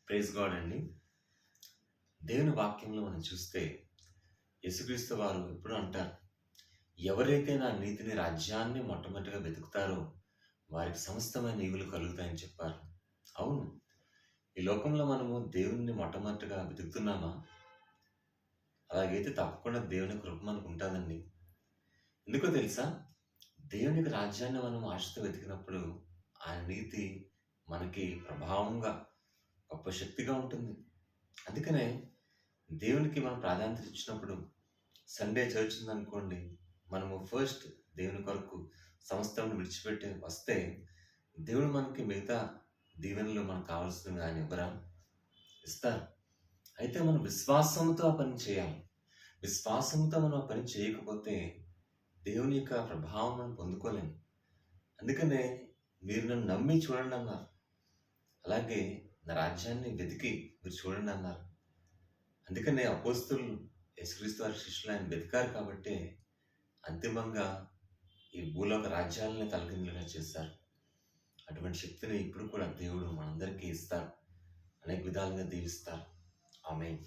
Praise God అండి. దేవుని వాక్యంలో మనం చూస్తే యేసుక్రీస్తు వారు ఎప్పుడు అంటారు, ఎవరైతే నా నీతిని రాజ్యాన్ని మొట్టమొదటిగా వెతుకుతారో వారికి సమస్తమైన ఈవులు కలుగుతాయని చెప్పారు. అవును, ఈ లోకంలో మనము దేవుణ్ణి మొట్టమొదటిగా వెతుకుతున్నామా? అలాగైతే తప్పకుండా దేవుని కృప మనకు ఉంటుందండి. ఎందుకో తెలుసా? దేవునికి రాజ్యాన్ని మనం ఆశతో వెతికినప్పుడు ఆయన నీతి మనకి ప్రభావంగా గొప్ప శక్తిగా ఉంటుంది. అందుకనే దేవునికి మనం ప్రాధాన్యత ఇచ్చినప్పుడు సండే చర్చ్ ఉందనుకోండి, మనము ఫస్ట్ దేవుని కొరకు సమస్తం విడిచిపెట్టి వస్తే దేవుడు మనకి మిగతా దీవెనలు మనకు కావాల్సినవి ఆయన ఇవ్వరా? ఇస్తారు. అయితే మనం విశ్వాసంతో ఆ పని చేయాలి. విశ్వాసంతో మనం ఆ పని చేయకపోతే దేవుని యొక్క ప్రభావం మనం పొందుకోలేము. అందుకనే మీరు నన్ను నమ్మి చూడండి అన్నారు. అలాగే నా రాజ్యాన్ని వెతికి మీరు చూడండి అన్నారు. అందుకనే అపోస్తలులు యేసుక్రీస్తు వారి శిష్యులు ఆయన వెతికారు కాబట్టి అంతిమంగా ఈ భూలోక రాజ్యాలని తలకిందులుగా చేస్తారు. అటువంటి శక్తిని ఇప్పుడు కూడా దేవుడు మనందరికీ ఇస్తారు, అనేక విధాలుగా దీవిస్తారు. ఆమేన్.